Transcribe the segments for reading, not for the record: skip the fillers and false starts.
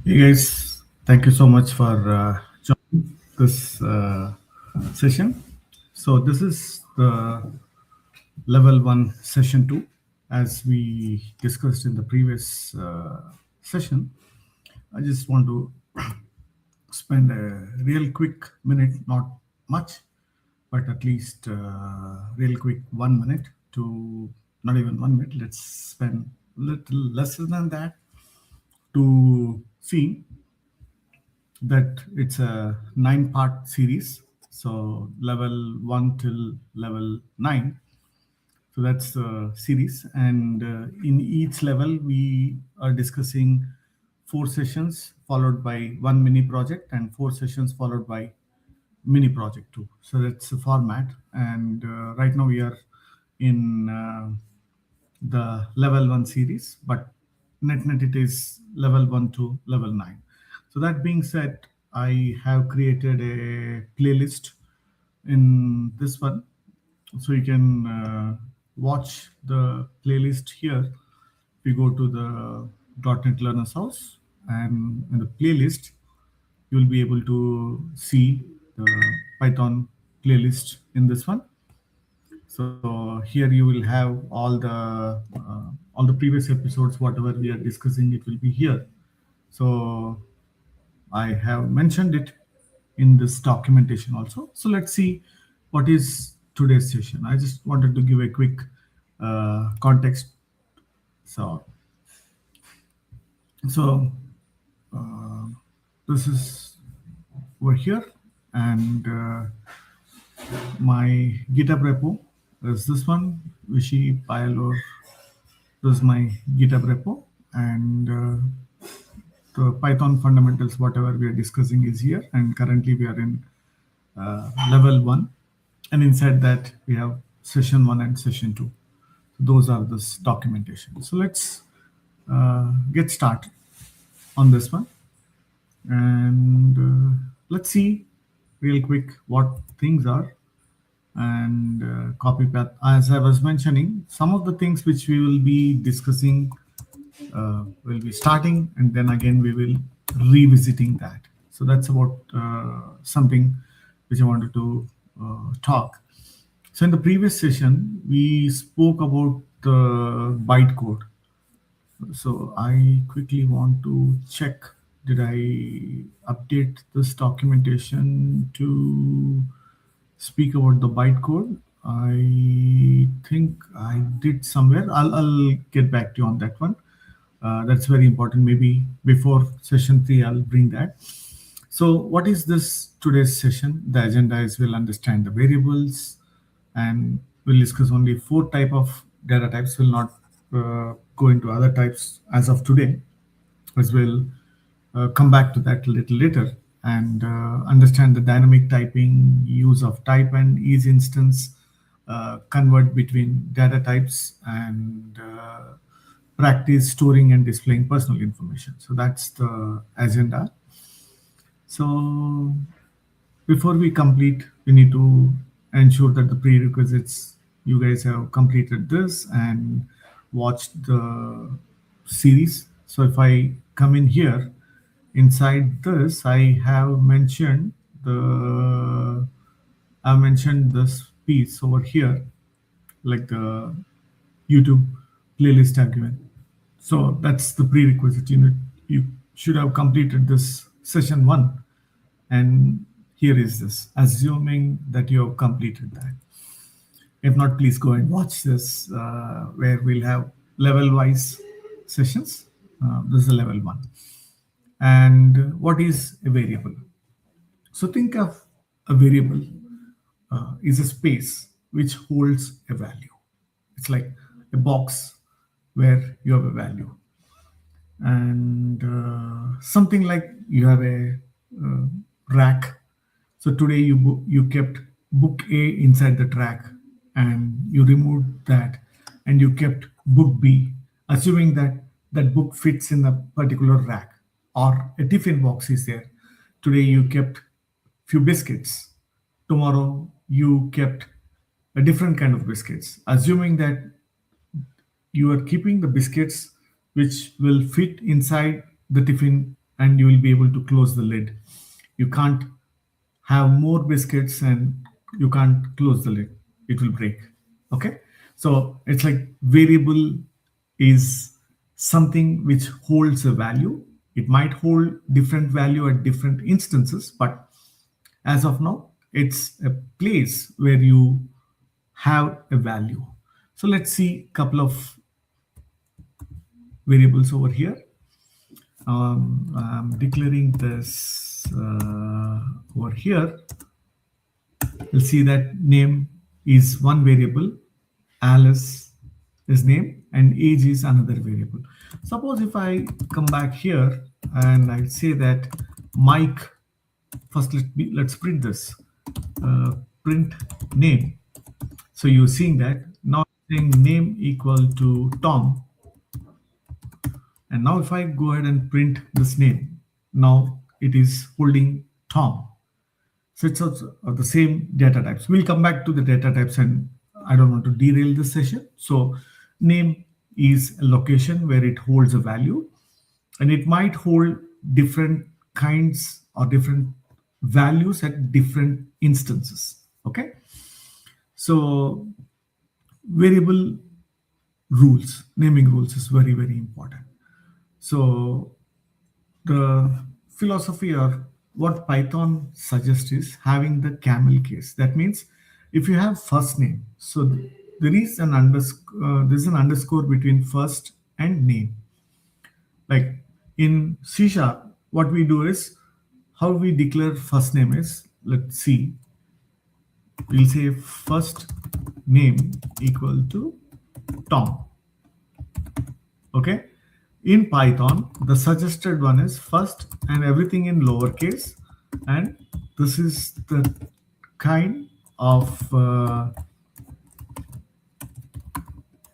Hey guys, thank you so much for joining this session. So this is the level one session two, as we discussed in the previous session. I just want to spend a real quick minute, not much, but at least real quick 1 minute to not even 1 minute. Let's spend little lesser than that to see that it's a 9 part series. So level 1 till level 9. So that's the series. And in each level, we are discussing 4 sessions followed by one mini project and 4 sessions followed by mini project too. So that's the format. And right now we are in the level 1 series, but net it is level 1 to level 9. So that being said, I have created a playlist in this one, so you can watch the playlist here. We go to the .NET Learners House, and in the playlist you will be able to see the Python playlist in this one. So here you will have all the previous episodes, whatever we are discussing, it will be here. So I have mentioned it in this documentation also. So let's see what is today's session. I just wanted to give a quick context. So so this is over here, and my GitHub repo is this one, Vishy Pile, or this is my GitHub repo, and the Python fundamentals, whatever we are discussing, is here. And currently we are in level 1, and inside that we have session 1 and session 2. Those are this documentation. So let's get started on this one, and let's see real quick what things are. And copy path, as I was mentioning, some of the things which we will be discussing will be starting, and then again we will revisiting that. So that's about something which I wanted to talk. So in the previous session we spoke about the bytecode. So I quickly want to check, did I update this documentation to speak about the bytecode? I think I did somewhere. I'll get back to you on that one. That's very important. Maybe before session 3, I'll bring that. So what is this today's session? The agenda is we'll understand the variables, and we'll discuss only 4 type of data types. We'll not go into other types as of today, as we'll come back to that a little later, and understand the dynamic typing, use of type and isinstance, convert between data types, and practice storing and displaying personal information. So that's the agenda. So before we complete, we need to ensure that the prerequisites, you guys have completed this and watched the series. So if I come in here, inside this, I mentioned this piece over here, like the YouTube playlist argument. So that's the prerequisite. You should have completed this session 1, and here is this, assuming that you have completed that. If not, please go and watch this, where we'll have level wise sessions. This is a level 1. And what is a variable? So think of a variable is a space which holds a value. It's like a box where you have a value, and something like you have a rack. So today you kept book A inside the track, and you removed that, and you kept book B, assuming that that book fits in a particular rack, or a tiffin box is there. Today you kept few biscuits. Tomorrow you kept a different kind of biscuits, assuming that you are keeping the biscuits which will fit inside the tiffin and you will be able to close the lid. You can't have more biscuits and you can't close the lid, it will break. Okay, so it's like variable is something which holds a value. It might hold different value at different instances, but as of now it's a place where you have a value. So let's see a couple of variables over here. I'm declaring this over here. You'll see that name is one variable, Alice is name, and age is another variable. Suppose if I come back here and I say that Mike, first let's print this, print name. So you're seeing that now saying name equal to Tom. And now if I go ahead and print this name, now it is holding Tom. So it's also the same data types. We'll come back to the data types, and I don't want to derail this session. So name is a location where it holds a value, and it might hold different kinds or different values at different instances. Okay. So variable rules, naming rules is very, very important. So the philosophy or what Python suggests is having the camel case. That means if you have first name, so there is an underscore between first and name. Like in C Sharp, what we do is how we declare first name is, let's see, we'll say first name equal to Tom. Okay. In Python, the suggested one is first and everything in lowercase, and this is the kind of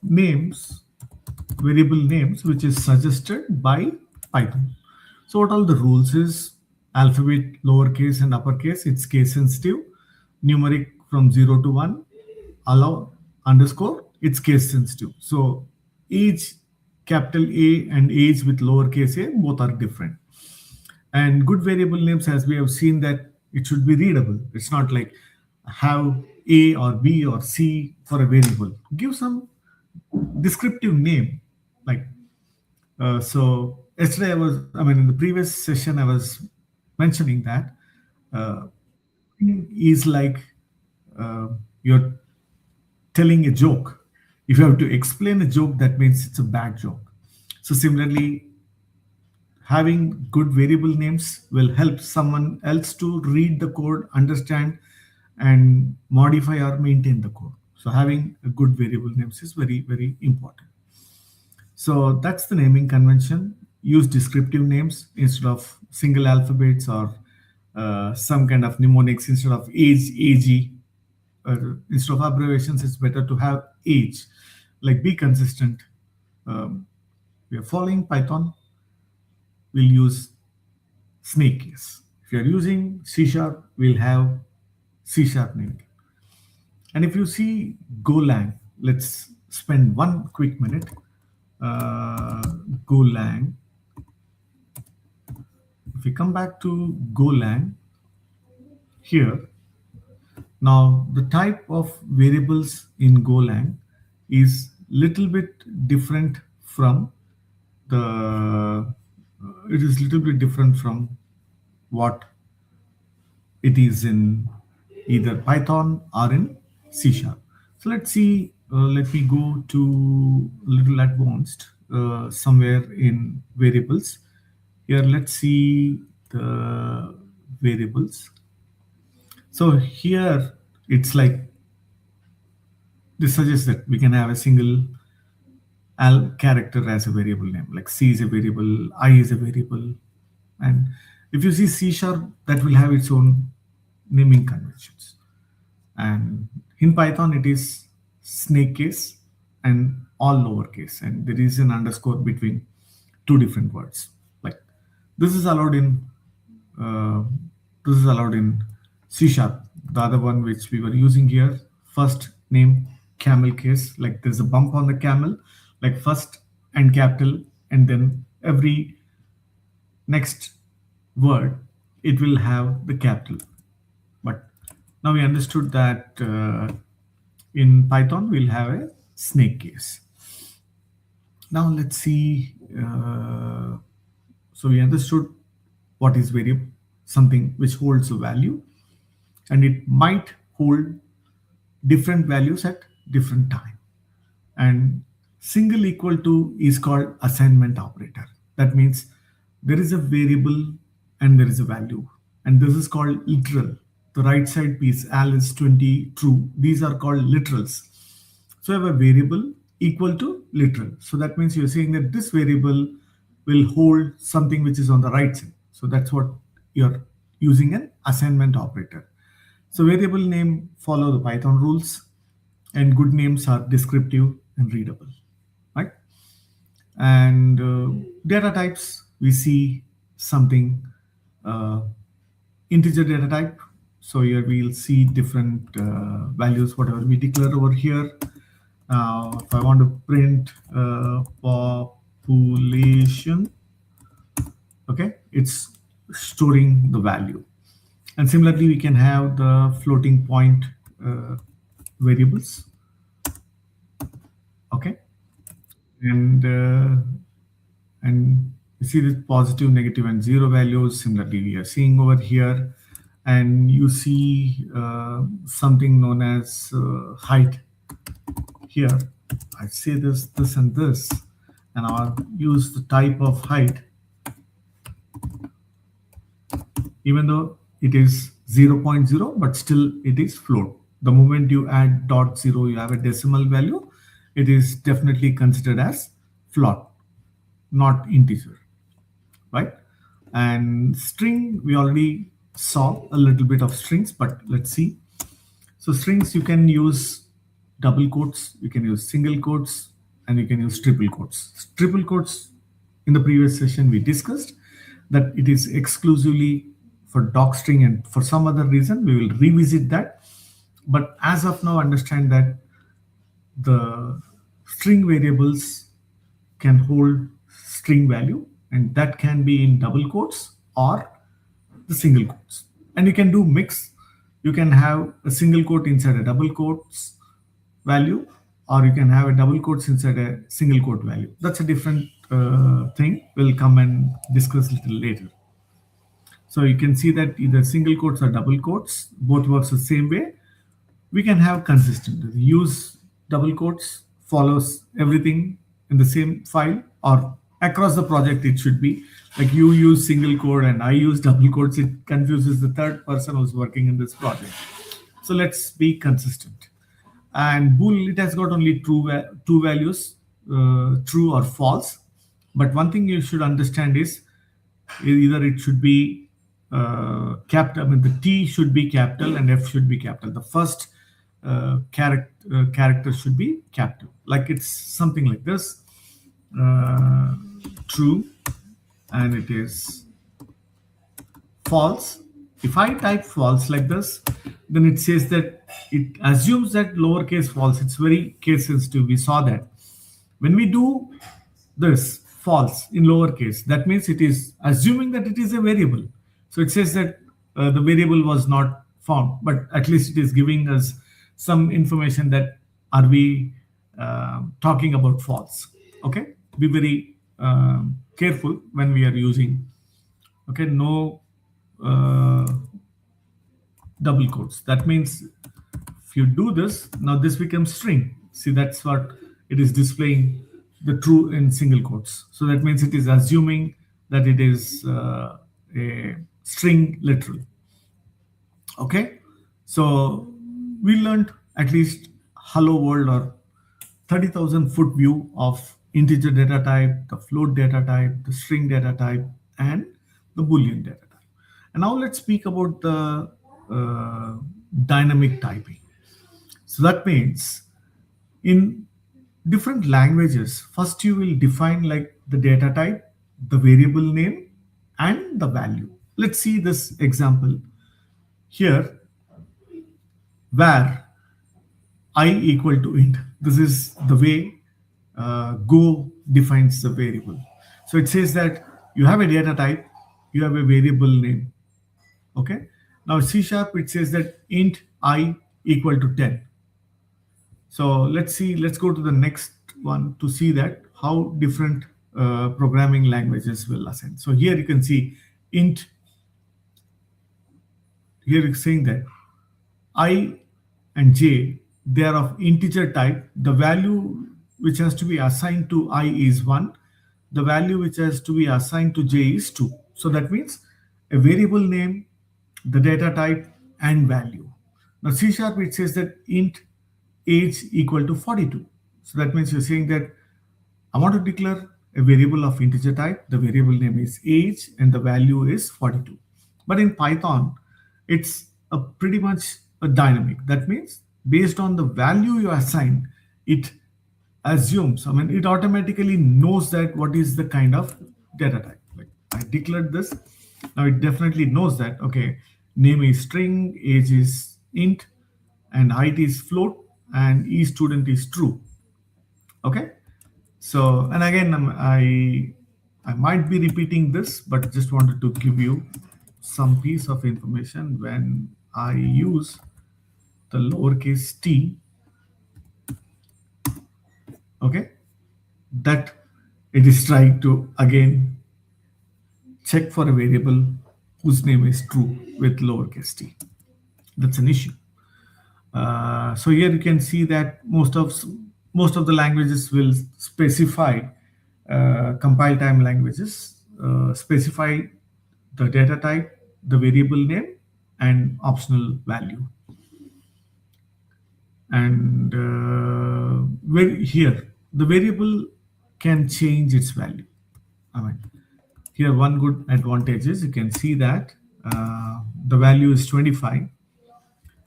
names, variable names, which is suggested by Python. So what all the rules is alphabet, lowercase and uppercase, it's case sensitive. Numeric from 0 to 1, allow underscore, it's case sensitive. So age, capital A and age with lowercase a, both are different. And good variable names, as we have seen, that it should be readable. It's not like have A or B or C for a variable. Give some descriptive name. Like so yesterday in the previous session I was mentioning that uh, is like you're telling a joke. If you have to explain a joke, that means it's a bad joke. So similarly, having good variable names will help someone else to read the code, understand, and modify or maintain the code. So having a good variable names is very, very important. So that's the naming convention. Use descriptive names instead of single alphabets or some kind of mnemonics instead of age, AG. Instead of abbreviations, it's better to have age. Like be consistent. We are following Python, we'll use snake case. If you're using C Sharp, we'll have C Sharp naming. And if you see Golang, let's spend one quick minute. Golang. If we come back to Golang, here, now the type of variables in Golang is little bit different from it is little bit different from what it is in either Python or in C Sharp. So let's see, let me go to a little advanced somewhere in variables. Here, let's see the variables. So here it's like this suggests that we can have a single character as a variable name, like C is a variable, I is a variable. And if you see C Sharp, that will have its own naming conventions. And in Python, it is snake case and all lowercase, and there is an underscore between two different words. Like this is allowed in uh, C Sharp. The other one which we were using here, first name camel case, like there's a bump on the camel, like first and capital, and then every next word, it will have the capital. But now we understood that in Python we'll have a snake case. Now let's see. So we understood what is variable, something which holds a value, and it might hold different values at different time. And single equal to is called assignment operator. That means there is a variable and there is a value, and this is called literal. The right side piece, al is 20 true, these are called literals. So I have a variable equal to literal, so that means you're saying that this variable will hold something which is on the right side. So that's what you're using an assignment operator. So variable name follow the Python rules, and good names are descriptive and readable, right? And data types, we see something integer data type. So here we'll see different values, whatever we declare over here. If I want to print population, okay, it's storing the value. And similarly, we can have the floating point variables. Okay, and you see the positive, negative, and zero values. Similarly, we are seeing over here, and you see something known as height. Here, I say this, this, and this, and I'll use the type of height, even though it is 0.0, but still it is float. The moment you add dot zero, you have a decimal value, it is definitely considered as float, not integer, right? And string, we already saw a little bit of strings, but let's see. So strings, you can use double quotes, you can use single quotes, and you can use triple quotes. Triple quotes, in the previous session we discussed that it is exclusively for docstring, and for some other reason we will revisit that. But as of now, understand that the string variables can hold string value, and that can be in double quotes or the single quotes. And you can do mix. You can have a single quote inside a double quotes value, or you can have a double quotes inside a single quote value. That's a different thing. We'll come and discuss a little later. So you can see that either single quotes or double quotes, both works the same way. We can have consistent. Use double quotes, follows everything in the same file, or across the project it should be. Like you use single quote and I use double quotes, it confuses the third person who's working in this project. So let's be consistent. And bool, it has got only two values, true or false. But one thing you should understand is either it should be capital, I mean the T should be capital and F should be capital. The first character should be capital. Like it's something like this, true, and it is false. If I type false like this, then it says that it assumes that lowercase false. It's very case sensitive. We saw that. When we do this false in lowercase, that means it is assuming that it is a variable. So it says that the variable was not found, but at least it is giving us some information that are we talking about false. Okay, be very careful when we are using. Okay, no double quotes. That means if you do this, now this becomes string. See, that's what it is displaying, the true in single quotes. So that means it is assuming that it is a string literal. Okay, so we learned at least hello world or 30,000 foot view of integer data type, the float data type, the string data type, and the Boolean data type. And now let's speak about the dynamic typing. So that means in different languages, first you will define like the data type, the variable name, and the value. Let's see this example here, where I equal to int. This is the way Go defines the variable. So it says that you have a data type you have a variable name. Okay. Now C sharp, it says that int I equal to 10. So let's go to the next one to see that how different programming languages will assign. So here you can see int, here it's saying that I and j, they are of integer type. The value which has to be assigned to I is 1. The value which has to be assigned to j is 2. So that means a variable name, the data type, and value. Now C sharp, it says that int age equal to 42. So that means you're saying that I want to declare a variable of integer type. The variable name is age and the value is 42. But in Python, it's a pretty much a dynamic. That means based on the value you assign, it assumes, I mean, it automatically knows that what is the kind of data type. Like I declared this. Now it definitely knows that, okay, name is string, age is int, and height is float, and student is true. Okay. So, and again, I might be repeating this, but just wanted to give you some piece of information. When I use the lowercase t, okay, that it is trying to again check for a variable whose name is true with lowercase t. That's an issue. So here you can see that most of the languages will specify, compile time languages specify the data type, the variable name, and optional value. And here the variable can change its value. I mean, here one good advantage is you can see that the value is 25.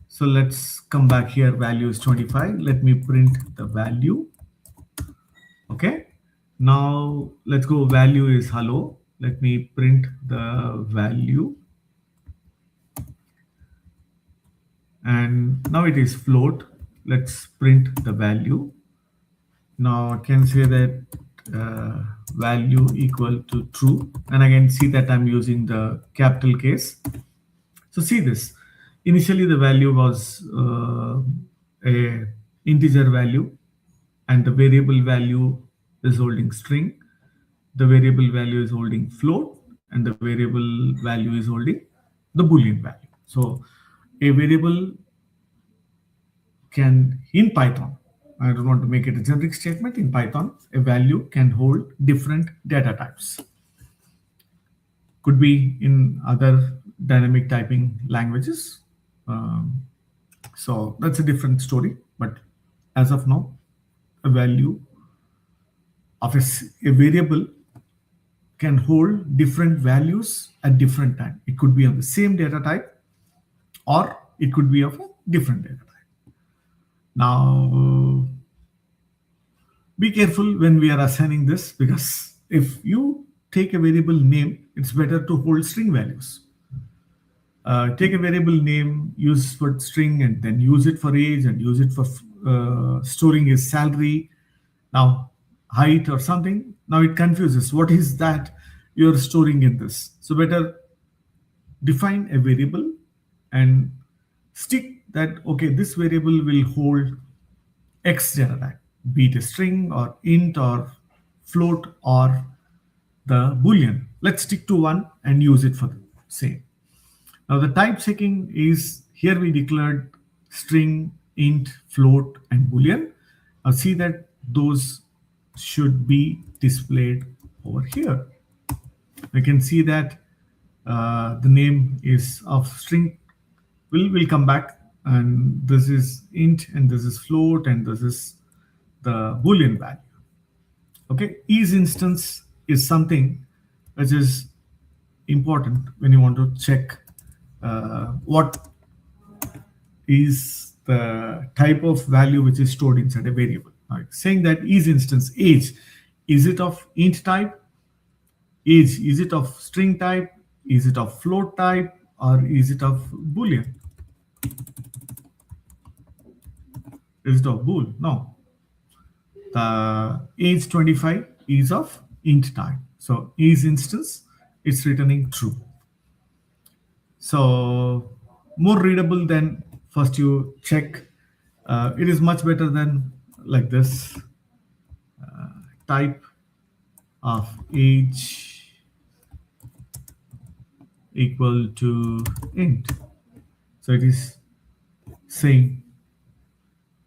So let's come back here, value is 25. Let me print the value. Okay. Now let's go, value is hello. Let me print the value. And now it is float. Let's print the value. Now I can say that value equal to true. And again, see that I'm using the capital case. So see this. Initially, the value was a integer value, and the variable value is holding string. The variable value is holding float, and the variable value is holding the Boolean value. So a variable can, in Python, I don't want to make it a generic statement, in Python, a value can hold different data types. Could be in other dynamic typing languages. So that's a different story. But as of now, a value of a variable can hold different values at different time. It could be of the same data type, or it could be of a different data type. Now, be careful when we are assigning this, because if you take a variable name, it's better to hold string values. Take a variable name, use for string, and then use it for age, and use it for storing his salary. Now, height or something. Now it confuses. What is that you're storing in this? So better define a variable and stick that, okay, this variable will hold X data type, be it a string or int or float or the Boolean. Let's stick to one and use it for the same. Now the type checking is, here we declared string, int, float, and Boolean. Now see that those should be displayed over here. We can see that the name is of string. We'll come back, and this is int, and this is float, and this is the Boolean value. Okay, isinstance is something which is important when you want to check what is the type of value which is stored inside a variable. Right. Saying that isinstance age, is it of int type? Age, is it of string type? Is it of float type? Or is it of Boolean? Is it of bool? No. The age 25 is of int type. So isinstance it's returning true. So more readable than first you check. It is much better than like this type of age equal to int. So it is saying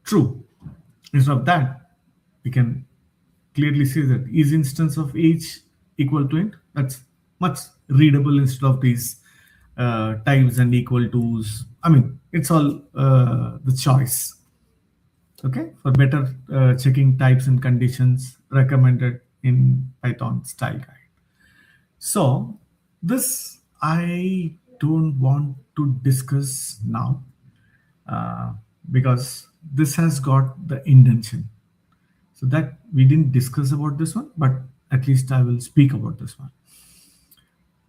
true. Instead of that, we can clearly see that is instance of age equal to int. That's much readable instead of these types and equal tos. I mean, it's all the choice. Okay, for better checking types and conditions recommended in Python style guide. So this I don't want to discuss now uh, because this has got the intention. So that we didn't discuss about this one, but at least I will speak about this one.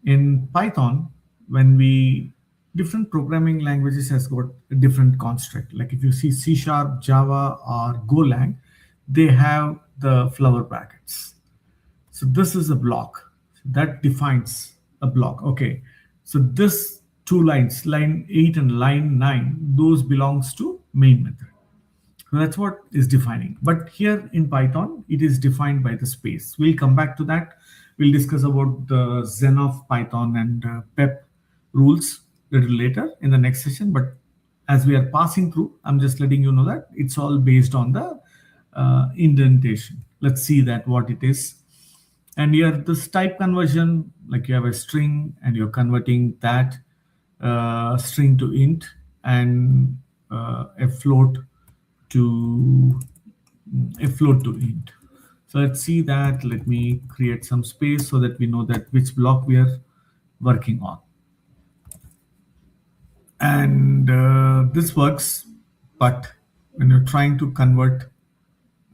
In Python, when we different programming languages has got a different construct. Like if you see C Sharp, Java, or Golang, they have the flower brackets. So this is a block that defines a block. Okay. So this two lines, line 8 and line 9, those belongs to main method. So that's what is defining. But here in Python, it is defined by the space. We'll come back to that. We'll discuss about the Zen of Python and PEP rules a little later in the next session. But as we are passing through, I'm just letting you know that it's all based on the indentation. Let's see that what it is. And here this type conversion, like you have a string and you're converting that string to int and a float to int. So let's see that. Let me create some space so that we know that which block we are working on. And this works, but when you're trying to convert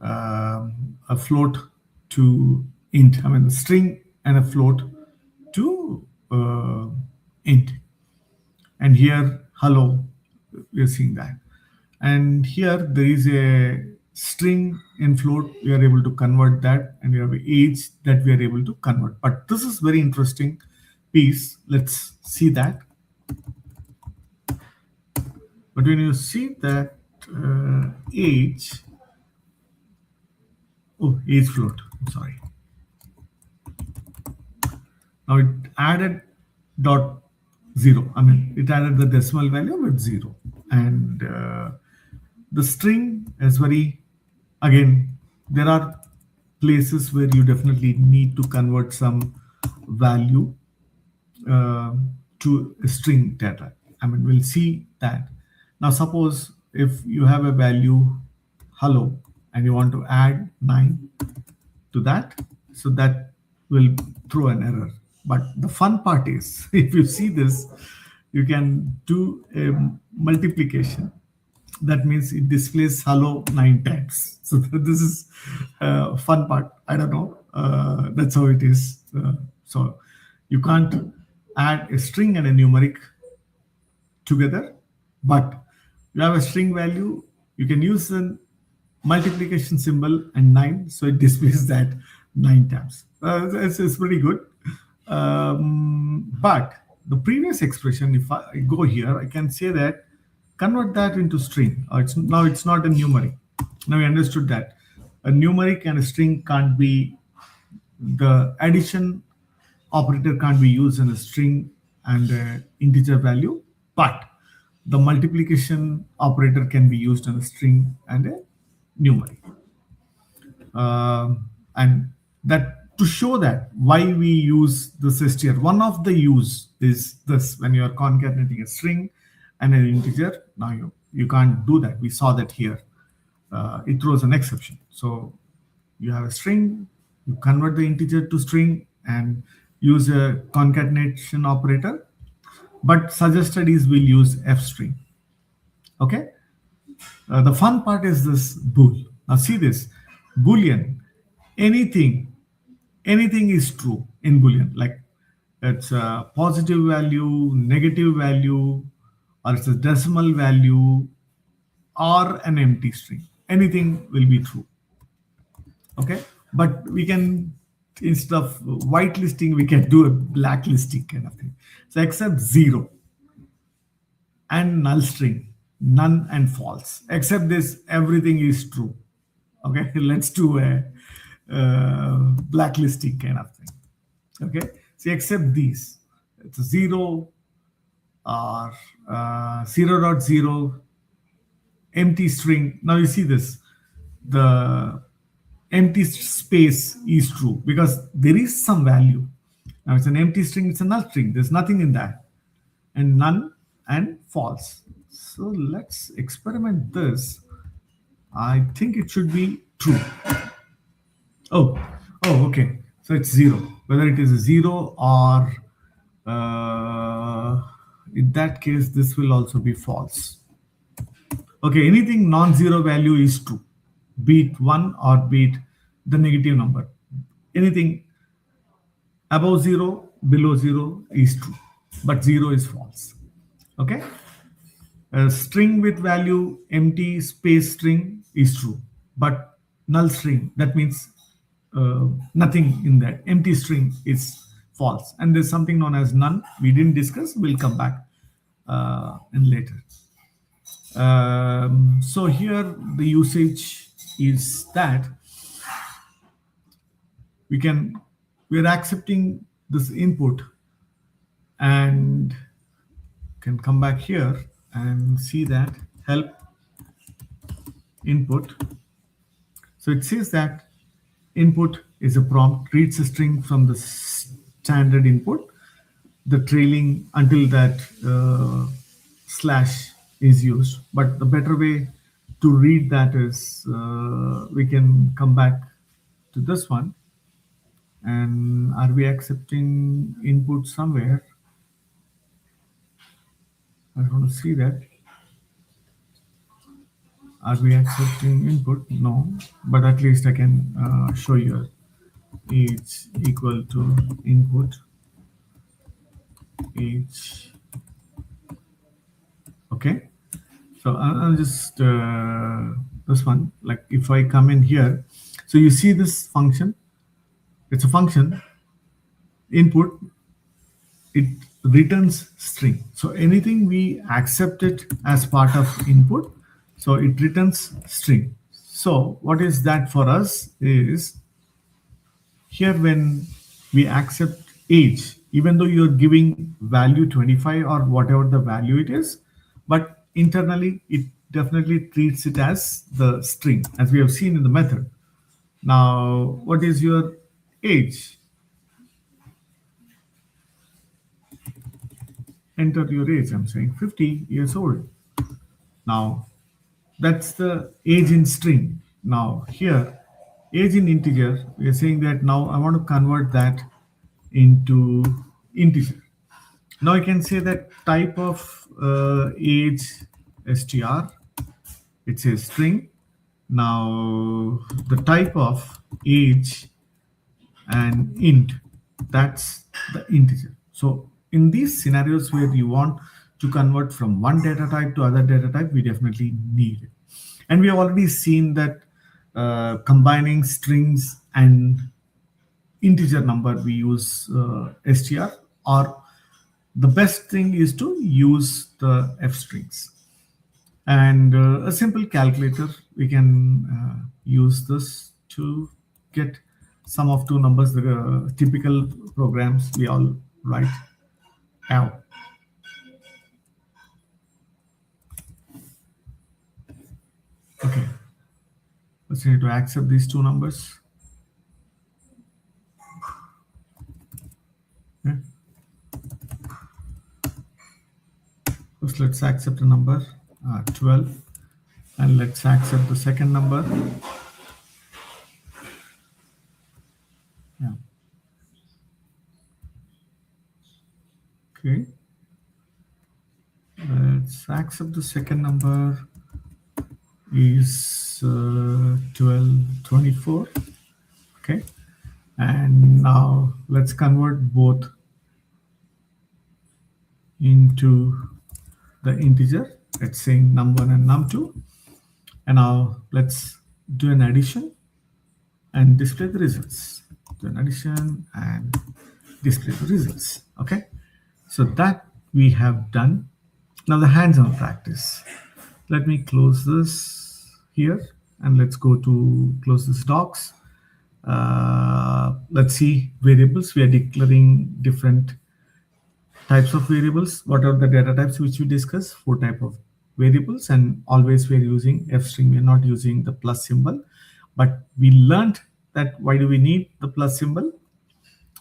a float to int, I mean the string and a float to int. And here, hello, we're seeing that. And here there is a string in float. We are able to convert that, and we have an age that we are able to convert. But this is very interesting piece. Let's see that. But when you see that age, age float, sorry. Now it added dot zero. I mean, it added the decimal value with zero. And the string is very, again, there are places where you definitely need to convert some value to a string data. I mean, we'll see that. Now, suppose if you have a value hello and you want to add 9 to that, so that will throw an error. But the fun part is, if you see this, you can do a multiplication. That means it displays hello 9 times. So this is fun part. I don't know. That's how it is. So you can't add a string and a numeric together, but you have a string value. You can use the multiplication symbol and 9, so it displays that 9 times. It's pretty good. But the previous expression, if I go here, I can say that convert that into string. Now it's not a numeric. Now we understood that a numeric and a string can't be, the addition operator can't be used in a string and an integer value, but the multiplication operator can be used in a string and a numeric. And that to show that why we use this str, one of the use is this: when you are concatenating a string and an integer, now you can't do that. We saw that here. It throws an exception. So you have a string, you convert the integer to string and use a concatenation operator. But suggested is we'll use f string. Okay. The fun part is this bool. Now see this boolean. Anything is true in boolean. Like it's a positive value, negative value, or it's a decimal value, or an empty string. Anything will be true. Okay. But we can instead of whitelisting, we can do a blacklisting kind of thing. So except 0 and null string, none and false. Except this, everything is true. Okay, let's do a blacklisting kind of thing. Okay, so except these, it's 0 or 0.0 empty string. Now you see this, the empty space is true because there is some value. Now it's an empty string, it's a null string, there's nothing in that, and none and false. So let's experiment this. I think it should be true. Oh, okay. So it's 0. Whether it is a 0 or in that case, this will also be false. Okay, anything non-zero value is true, be it 1 or be it the negative number. Anything above 0, below 0 is true, but 0 is false. Okay, a string with value empty space string is true, but null string, that means nothing in that empty string, is false. And there's something known as none, we didn't discuss, we'll come back in later. So here the usage is that we're accepting this input, and can come back here and see that help input. So it says that input is a prompt, reads a string from the standard input, the trailing until that slash is used. But the better way to read that is we can come back to this one. And are we accepting input somewhere? I want to see that. Are we accepting input? No, but at least I can show you. It's equal to input each. Okay, so I'll just this one, like if I come in here, so you see this function, it's a function input, it returns string. So anything we accept it as part of input, so it returns string. So what is that for us is here when we accept age, even though you're giving value 25 or whatever the value it is, but internally it definitely treats it as the string, as we have seen in the method. Now, what is your age? Enter your age. I'm saying 50 years old. Now, that's the age in string. Now, here, age in integer, we are saying that now I want to convert that into integer. Now I can say that type of age str, it says string. Now the type of age and int, that's the integer. So in these scenarios where you want to convert from one data type to other data type, we definitely need it. And we have already seen that combining strings and integer number, we use str, or the best thing is to use the f strings. And a simple calculator, we can use this to get sum of two numbers, the typical programs we all write out. Okay, let's need to accept these two numbers. Okay. First, let's accept the number 12, and let's accept the second number. Yeah. Okay. Let's accept the second number is 1224. Okay. And now let's convert both into the integer. It's saying num1 and num2. And now let's do an addition and display the results. do an addition and display the results. Okay, so that we have done. Now the hands-on practice. Let me close this here and let's go to close this docs. Let's see variables. We are declaring different types of variables. What are the data types which we discussed? 4 type of variables, and always we're using f string. We're not using the plus symbol, but we learned that why do we need the plus symbol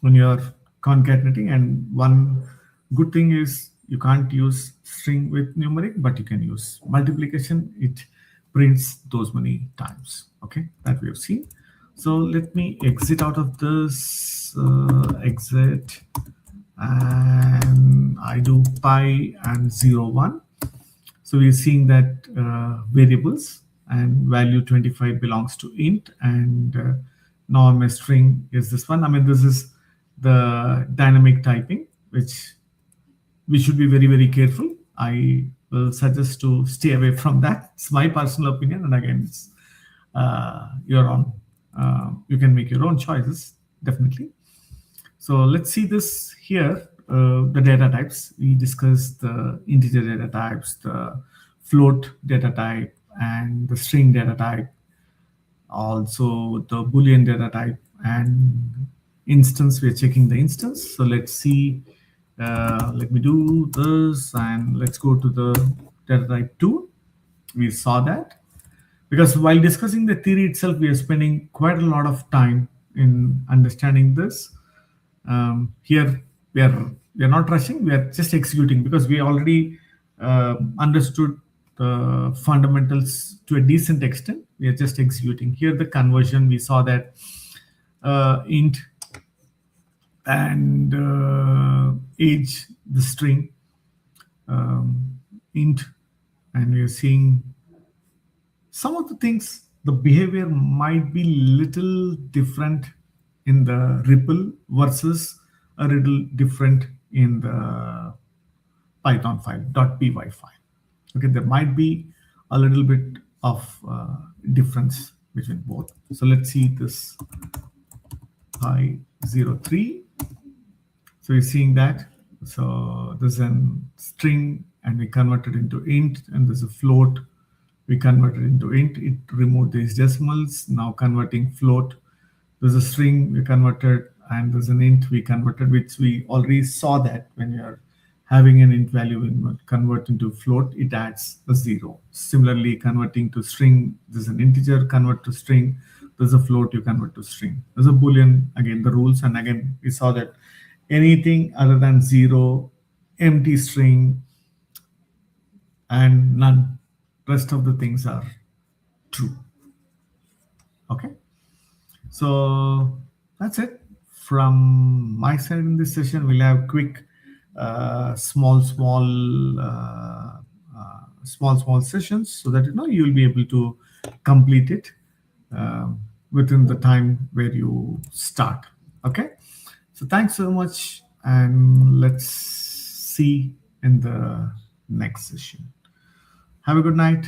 when you're concatenating. And one good thing is you can't use string with numeric, but you can use multiplication. It prints those many times. Okay, that we have seen. So let me exit out of this, exit, and I do pi and 0, 1. So we're seeing that variables and value 25 belongs to int, and now my string is this one. I mean, this is the dynamic typing, which we should be very, very careful. I will suggest to stay away from that. It's my personal opinion, and again, it's your own. You can make your own choices, definitely. So let's see this here. The data types. We discussed the integer data types, the float data type, and the string data type. Also the boolean data type and instance. We're checking the instance. So let's see. Let me do this and let's go to the data type 2. We saw that because while discussing the theory itself, we are spending quite a lot of time in understanding this. Here we are not rushing, we are just executing because we already understood the fundamentals to a decent extent. We are just executing. Here the conversion, we saw that int and age, the string, int, and we are seeing some of the things, the behavior might be little different in the REPL versus a little different in the Python file, .py file. Okay, there might be a little bit of difference between both. So let's see this pi03. So you're seeing that. So there's a string and we convert it into int, and there's a float. We converted into int. It removed these decimals. Now converting float. There's a string we converted, and there's an int we converted, which we already saw that when you are having an int value and convert into float, it adds a 0. Similarly, converting to string, there's an integer, convert to string. There's a float, you convert to string. There's a boolean, again, the rules. And again, we saw that anything other than 0, empty string, and none, rest of the things are true. Okay. So that's it from my side in this session. We'll have quick, small sessions so that you'll be able to complete it within the time where you start. Okay. So thanks so much, and let's see in the next session. Have a good night.